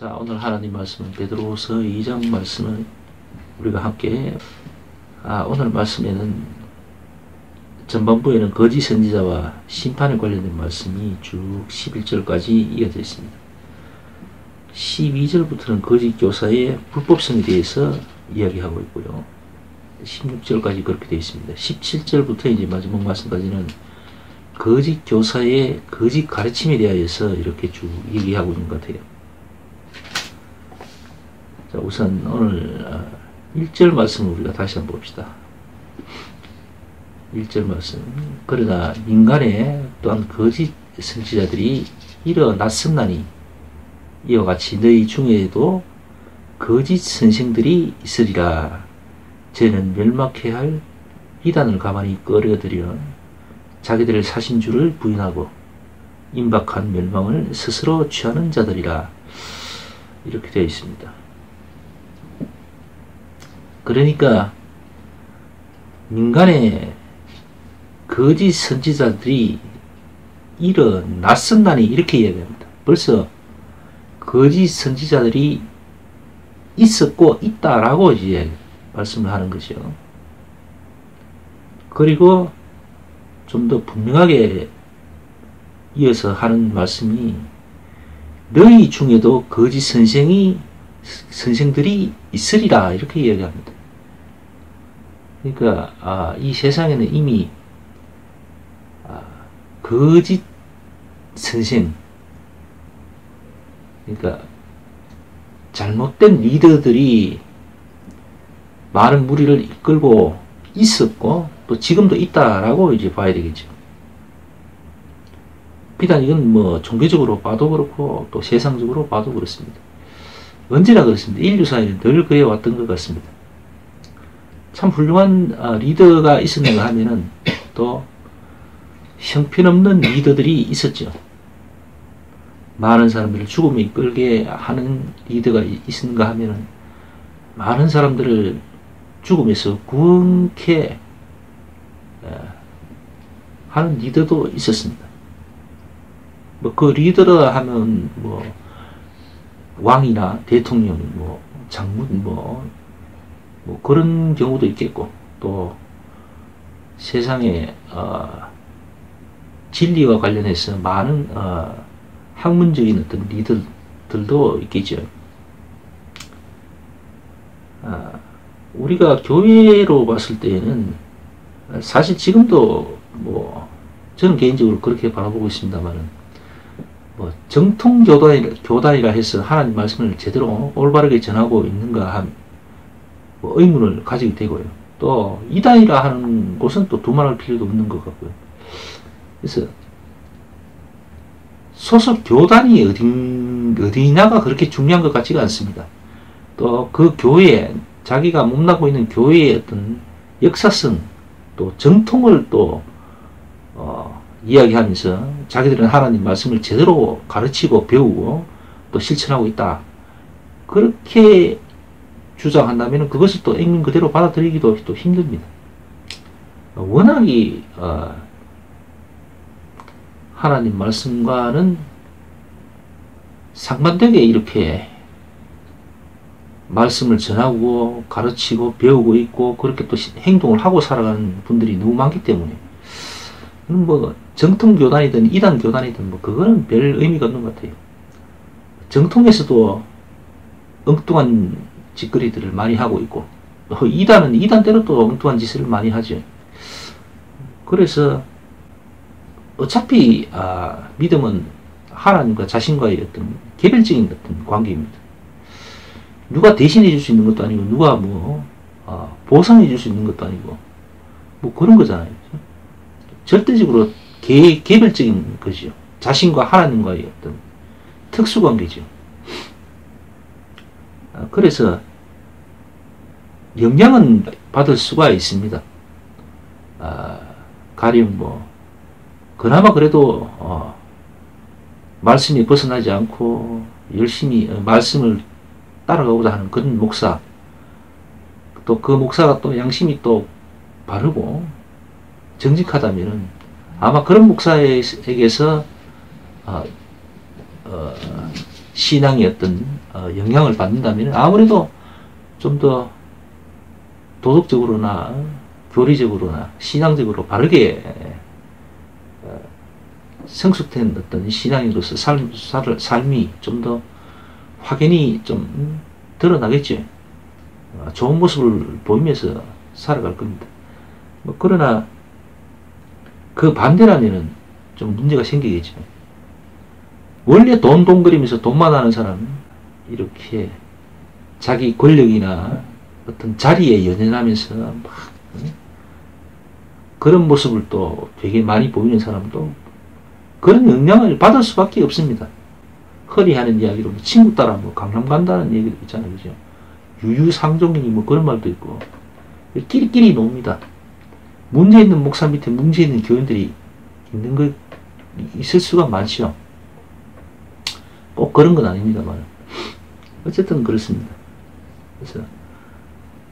자, 오늘 하나님 말씀은 베드로후서 2장 말씀을 우리가 함께 오늘 말씀에는 전반부에는 거짓 선지자와 심판에 관련된 말씀이 쭉 11절까지 이어져 있습니다. 12절부터는 거짓 교사의 불법성에 대해서 이야기하고 있고요. 16절까지 그렇게 되어 있습니다. 17절부터 이제 마지막 말씀까지는 거짓 교사의 거짓 가르침에 대하여서 이렇게 쭉 얘기하고 있는 것 같아요. 자, 우선 오늘 1절 말씀을 우리가 다시 한번 봅시다. 1절 말씀. 그러나 민간에 또한 거짓 선지자들이 일어났음나니 이와 같이 너희 중에도 거짓 선생들이 있으리라. 쟤는 멸망케 할 이단을 가만히 끌어들여 자기들의 사신주를 부인하고 임박한 멸망을 스스로 취하는 자들이라. 이렇게 되어 있습니다. 그러니까 민간에 거짓 선지자들이 일어났음나니 이렇게 이야기합니다. 벌써 거짓 선지자들이 있었고 있다라고 이제 말씀을 하는 것이요. 그리고 좀 더 분명하게 이어서 하는 말씀이 너희 중에도 거짓 선생들이 있으리라 이렇게 이야기합니다. 그러니까 이 세상에는 이미 거짓 선생, 그러니까 잘못된 리더들이 많은 무리를 이끌고 있었고 또 지금도 있다라고 이제 봐야 되겠죠. 비단 이건 뭐 종교적으로 봐도 그렇고 또 세상적으로 봐도 그렇습니다. 언제나 그렇습니다. 인류사에는 늘 그래왔던 것 같습니다. 참 훌륭한 리더가 있었는가 하면은 또 형편없는 리더들이 있었죠. 많은 사람들을 죽음에 이끌게 하는 리더가 있었는가 하면은 많은 사람들을 죽음에서 구원케 하는 리더도 있었습니다. 뭐 그 리더라 하면 뭐 왕이나 대통령, 뭐 장군, 뭐 그런 경우도 있겠고, 또 세상에 진리와 관련해서 많은 학문적인 어떤 리더들도 있겠죠. 우리가 교회로 봤을 때에는 사실 지금도 뭐 저는 개인적으로 그렇게 바라보고 있습니다만은 뭐 정통 교단이라 해서 하나님 말씀을 제대로 올바르게 전하고 있는가 한 뭐 의문을 가지게 되고요. 또 이단이라 하는 곳은 또 두말할 필요도 없는 것 같고요. 그래서 소속 교단이 어디냐가 그렇게 중요한 것 같지가 않습니다. 또 그 교회, 자기가 몸담고 있는 교회의 어떤 역사성, 또 정통을 또 이야기하면서 자기들은 하나님 말씀을 제대로 가르치고 배우고 또 실천하고 있다. 그렇게 주장한다면 그것을 또 액면 그대로 받아들이기도 또 힘듭니다. 워낙이 하나님 말씀과는 상반되게 이렇게 말씀을 전하고 가르치고 배우고 있고 그렇게 또 행동을 하고 살아가는 분들이 너무 많기 때문에 뭐 정통 교단이든 이단 교단이든 뭐 그거는 별 의미가 없는 것 같아요. 정통에서도 엉뚱한 짓거리들을 많이 하고 있고 이단은 이단대로 또 엉뚱한 짓을 많이 하죠. 그래서 어차피 믿음은 하나님과 자신과의 어떤 개별적인 어떤 관계입니다. 누가 대신해 줄 수 있는 것도 아니고 누가 뭐 보상해 줄 수 있는 것도 아니고 뭐 그런 거잖아요. 절대적으로 개별적인 것이죠. 자신과 하나님과의 어떤 특수관계죠. 그래서 영향은 받을 수가 있습니다. 가령 뭐 그나마 그래도 말씀이 벗어나지 않고 열심히 말씀을 따라가고자 하는 그런 목사, 또 그 목사가 또 양심이 또 바르고 정직하다면은 아마 그런 목사에게서 신앙의 어떤 영향을 받는다면 아무래도 좀 더 도덕적으로나 교리적으로나 신앙적으로 바르게 성숙된 어떤 신앙인으로서 삶이 좀 더 확연히 좀 드러나겠죠. 좋은 모습을 보이면서 살아갈 겁니다. 뭐 그러나 그 반대라면은 좀 문제가 생기겠죠. 원래 돈거리면서 돈만 하는 사람은 이렇게 자기 권력이나 어떤 자리에 연연하면서 막 그런 모습을 또 되게 많이 보이는 사람도 그런 영향을 받을 수밖에 없습니다. 허리하는 이야기로 친구 따라 뭐 강남 간다는 얘기도 있잖아요. 그죠? 유유상종이니 뭐 그런 말도 있고 끼리끼리 놉니다. 문제 있는 목사 밑에 문제 있는 교인들이 있는 거 있을 수가 많죠. 꼭 그런 건 아닙니다만 어쨌든 그렇습니다. 그래서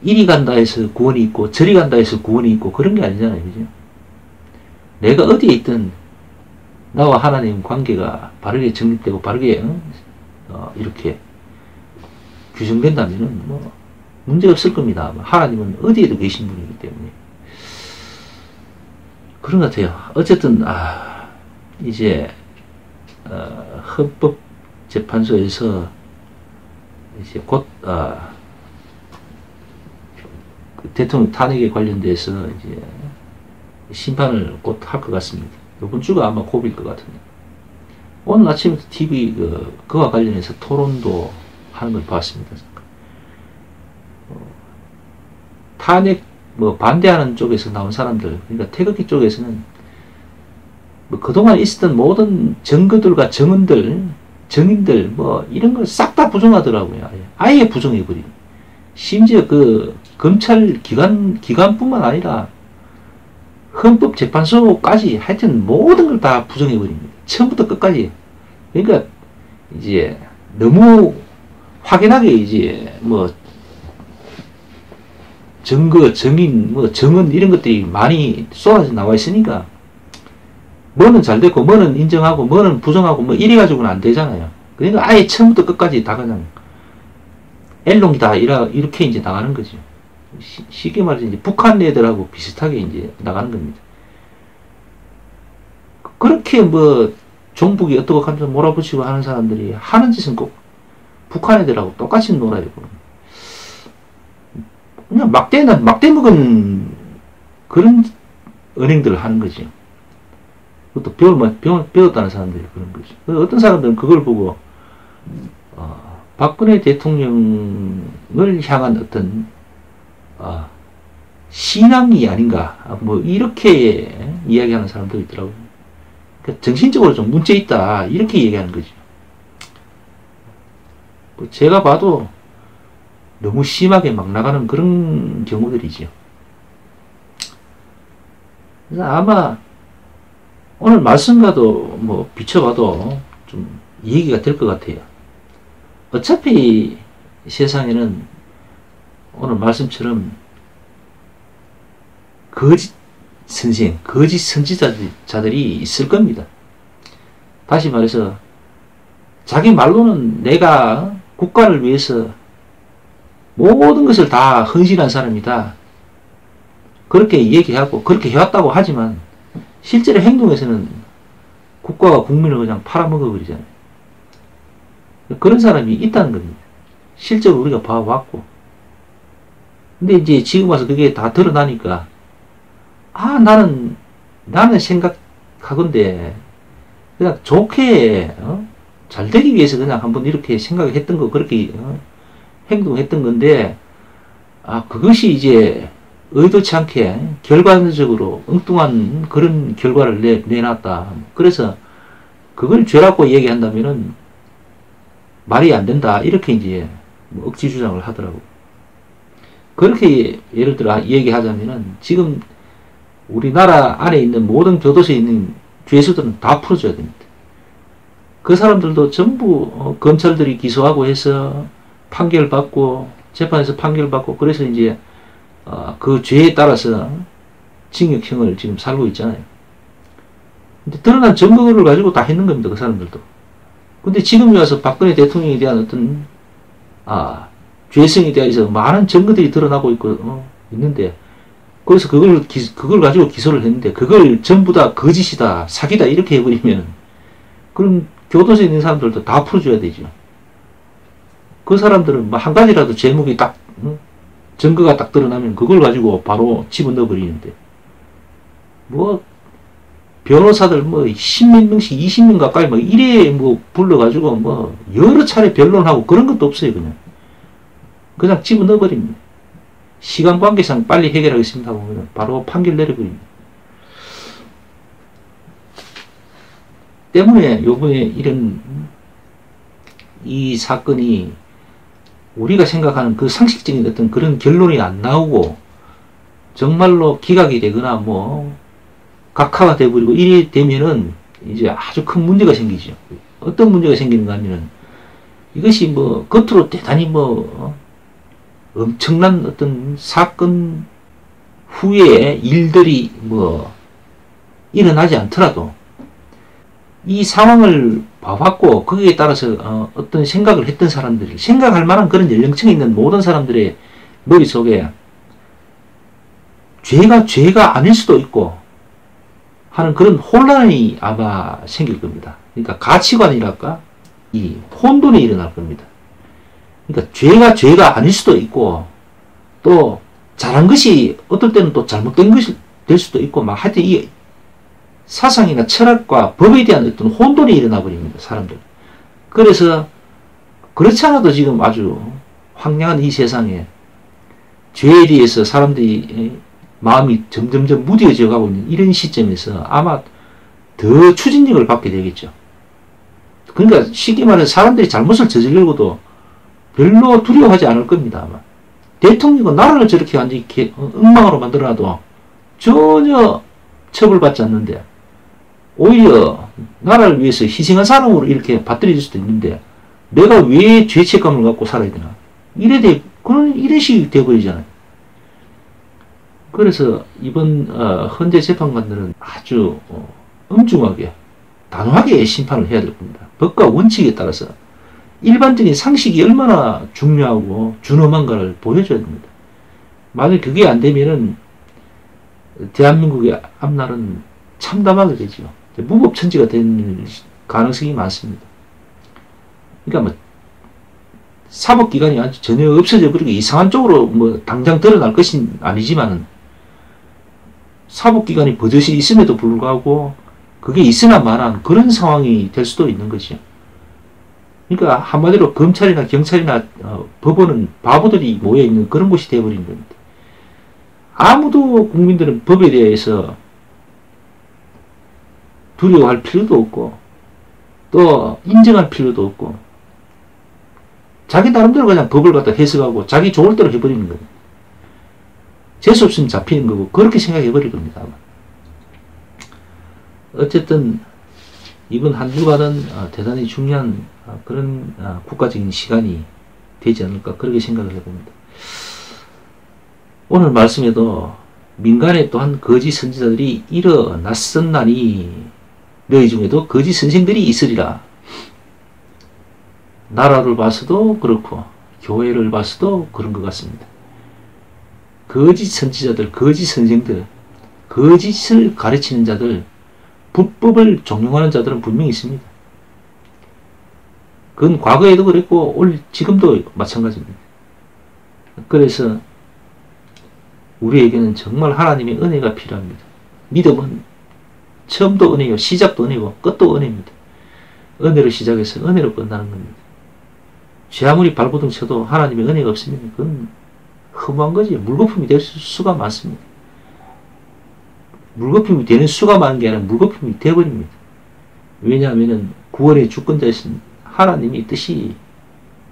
이리 간다 해서 구원이 있고 저리 간다 해서 구원이 있고 그런 게 아니잖아요. 그죠? 내가 어디에 있든 나와 하나님 관계가 바르게 정립되고 바르게 이렇게 규정된다면은 뭐 문제 없을 겁니다. 하나님은 어디에도 계신 분이기 때문에 그런 것 같아요. 어쨌든 이제 헌법재판소에서 이제 곧 대통령 탄핵에 관련돼서 이제 심판을 곧 할 것 같습니다. 이번 주가 아마 고비일 것 같은데 오늘 아침부터 TV 그와 관련해서 토론도 하는 걸 봤습니다. 탄핵 뭐 반대하는 쪽에서 나온 사람들, 그러니까 태극기 쪽에서는 뭐 그동안 있었던 모든 증거들과 정인들 뭐 이런 걸 싹 다 부정하더라고요. 아예 부정해버리고 심지어 그 검찰 기관뿐만 아니라 헌법재판소까지 하여튼 모든 걸 다 부정해버립니다. 처음부터 끝까지. 그러니까 이제 너무 확연하게 이제 뭐 증거, 정인, 뭐 정언 이런 것들이 많이 쏟아져 나와 있으니까 뭐는 잘 됐고 뭐는 인정하고 뭐는 부정하고 뭐 이래 가지고는 안 되잖아요. 그러니까 아예 처음부터 끝까지 다 그냥 엘롱이다 이렇게 이제 나가는 거죠. 쉽게 말해서 이제 북한 애들하고 비슷하게 이제 나가는 겁니다. 그렇게 뭐 종북이 어떻고 하면서 몰아붙이고 하는 사람들이 하는 짓은 꼭 북한 애들하고 똑같이 놀아요. 그냥 막대 먹은 그런 은행들을 하는 거죠. 그것도 배웠다는 사람들이 그런 거죠. 어떤 사람들은 그걸 보고 박근혜 대통령을 향한 어떤 신앙이 아닌가 뭐 이렇게 이야기하는 사람도 있더라고요. 그러니까 정신적으로 좀 문제 있다 이렇게 얘기하는 거죠. 뭐 제가 봐도 너무 심하게 막 나가는 그런 경우들이죠. 그래서 아마 오늘 말씀과도 뭐 비춰봐도 좀 얘기가 될 것 같아요. 어차피 세상에는 오늘 말씀처럼 거짓 선생, 거짓 선지자들이 있을 겁니다. 다시 말해서 자기 말로는 내가 국가를 위해서 모든 것을 다 헌신한 사람이다. 그렇게 얘기하고 그렇게 해왔다고 하지만 실제로 행동에서는 국가와 국민을 그냥 팔아먹어버리잖아요. 그런 사람이 있다는 겁니다. 실제로 우리가 봐왔고. 근데 이제 지금 와서 그게 다 드러나니까 나는 생각하건대 그냥 좋게 잘 되기 위해서 그냥 한번 이렇게 생각했던 거 그렇게 행동했던 건데 그것이 이제 의도치 않게 결과적으로 엉뚱한 그런 결과를 내놨다. 그래서 그걸 죄라고 얘기한다면은 말이 안 된다. 이렇게 이제 억지 주장을 하더라고. 그렇게 예를 들어 얘기하자면은 지금 우리나라 안에 있는 모든 교도소에 있는 죄수들은 다 풀어줘야 됩니다. 그 사람들도 전부 검찰들이 기소하고 해서 판결받고 재판에서 판결받고 그래서 이제 그 죄에 따라서 징역형을 지금 살고 있잖아요. 근데 드러난 증거를 가지고 다 했는 겁니다. 그 사람들도. 근데 지금 와서 박근혜 대통령에 대한 어떤, 죄성에 대해서 많은 증거들이 드러나고 있는데, 그래서 그걸 가지고 기소를 했는데, 그걸 전부 다 거짓이다, 사기다, 이렇게 해버리면, 그럼 교도소에 있는 사람들도 다 풀어줘야 되죠. 그 사람들은 뭐 한 가지라도 제목이 딱, 증거가 딱 드러나면 그걸 가지고 바로 집어넣어 버리는데, 뭐, 변호사들 뭐, 10몇 명씩 20명 가까이 뭐, 이래 뭐, 불러가지고 뭐, 여러 차례 변론하고 그런 것도 없어요, 그냥. 그냥 집어넣어 버립니다. 시간 관계상 빨리 해결하겠습니다 하고 그냥 바로 판결 내려버립니다. 때문에 요번에 이 사건이 우리가 생각하는 그 상식적인 어떤 그런 결론이 안 나오고 정말로 기각이 되거나 뭐 각하가 돼버리고 이래 되면은 이제 아주 큰 문제가 생기죠. 어떤 문제가 생기는가 하면은 이것이 뭐 겉으로 대단히 뭐 엄청난 어떤 사건 후에 일들이 뭐 일어나지 않더라도 이 상황을 봐왔고 거기에 따라서 어떤 생각을 했던 사람들이 생각할 만한 그런 연령층에 있는 모든 사람들의 머릿속에 죄가 아닐 수도 있고 하는 그런 혼란이 아마 생길 겁니다. 그러니까 가치관이랄까 이 혼돈이 일어날 겁니다. 그러니까 죄가 아닐 수도 있고 또 잘한 것이 어떨 때는 또 잘못된 것이 될 수도 있고 막 하여튼 이 사상이나 철학과 법에 대한 어떤 혼돈이 일어나 버립니다. 사람들. 그래서 그렇지 않아도 지금 아주 황량한 이 세상에 죄에 대해서 사람들이 마음이 점점점 무뎌져 가고 있는 이런 시점에서 아마 더 추진력을 받게 되겠죠. 그러니까 쉽게 말해서 사람들이 잘못을 저지르고도 별로 두려워하지 않을 겁니다. 아마. 대통령은 나라를 저렇게 완전히 엉망으로 만들어놔도 전혀 처벌받지 않는데 오히려 나라를 위해서 희생한 사람으로 이렇게 받들여질 수도 있는데 내가 왜 죄책감을 갖고 살아야 되나? 이런 식이 되어버리잖아요. 그래서 이번 헌재 재판관들은 아주 엄중하게 단호하게 심판을 해야 될 겁니다. 법과 원칙에 따라서 일반적인 상식이 얼마나 중요하고 준엄한가를 보여줘야 됩니다. 만약 그게 안 되면은 대한민국의 앞날은 참담하게 되죠. 무법천지가 될 가능성이 많습니다. 그러니까 뭐 사법기관이 아주 전혀 없어져 버리고 이상한 쪽으로 뭐 당장 드러날 것은 아니지만은 사법기관이 버젓이 있음에도 불구하고 그게 있으나 마나한 그런 상황이 될 수도 있는 거죠. 그러니까 한마디로 검찰이나 경찰이나 법원은 바보들이 모여있는 그런 곳이 되어버린 겁니다. 아무도 국민들은 법에 대해서 두려워할 필요도 없고 또 인정할 필요도 없고 자기 나름대로 그냥 법을 갖다 해석하고 자기 좋을 대로 해버리는 거예요. 재수 없으면 잡히는 거고 그렇게 생각해버릴 겁니다. 어쨌든 이번 한 주간은 대단히 중요한 그런 국가적인 시간이 되지 않을까 그렇게 생각을 해봅니다. 오늘 말씀에도 민간에 또한 거짓 선지자들이 일어났었나니 너희 중에도 거짓 선생들이 있으리라. 나라를 봐서도 그렇고 교회를 봐서도 그런 것 같습니다. 거짓 선지자들, 거짓 선생들, 거짓을 가르치는 자들, 불법을 종용하는 자들은 분명히 있습니다. 그건 과거에도 그랬고 지금도 마찬가지입니다. 그래서 우리에게는 정말 하나님의 은혜가 필요합니다. 믿음은 처음도 은혜요, 시작도 은혜고 끝도 은혜입니다. 은혜로 시작해서 은혜로 끝나는 겁니다. 죄 아무리 발버둥 쳐도 하나님의 은혜가 없으면 그건 허무한 거지. 물거품이 될 수가 많습니다. 물거품이 되는 수가 많은 게 아니라 물거품이 되어버립니다. 왜냐하면 구원의 주권자이신 하나님의 뜻이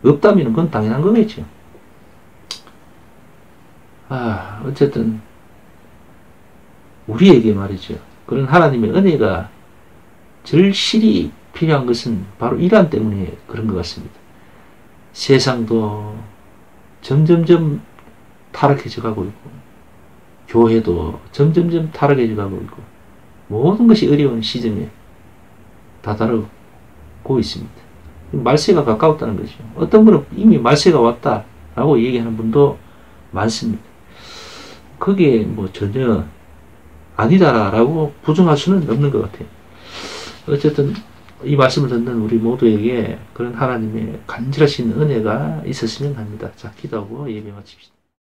없다면 그건 당연한 거겠죠. 어쨌든 우리에게 말이죠. 그런 하나님의 은혜가 절실히 필요한 것은 바로 이러한 때문에 그런 것 같습니다. 세상도 점점점 타락해져 가고 있고 교회도 점점점 타락해져 가고 있고 모든 것이 어려운 시점에 다다르고 있습니다. 말세가 가까웠다는 거죠. 어떤 분은 이미 말세가 왔다라고 얘기하는 분도 많습니다. 그게 뭐 전혀 아니다라고 부정할 수는 없는 것 같아요. 어쨌든 이 말씀을 듣는 우리 모두에게 그런 하나님의 간절하신 은혜가 있었으면 합니다. 자, 기도하고 예배 마칩시다.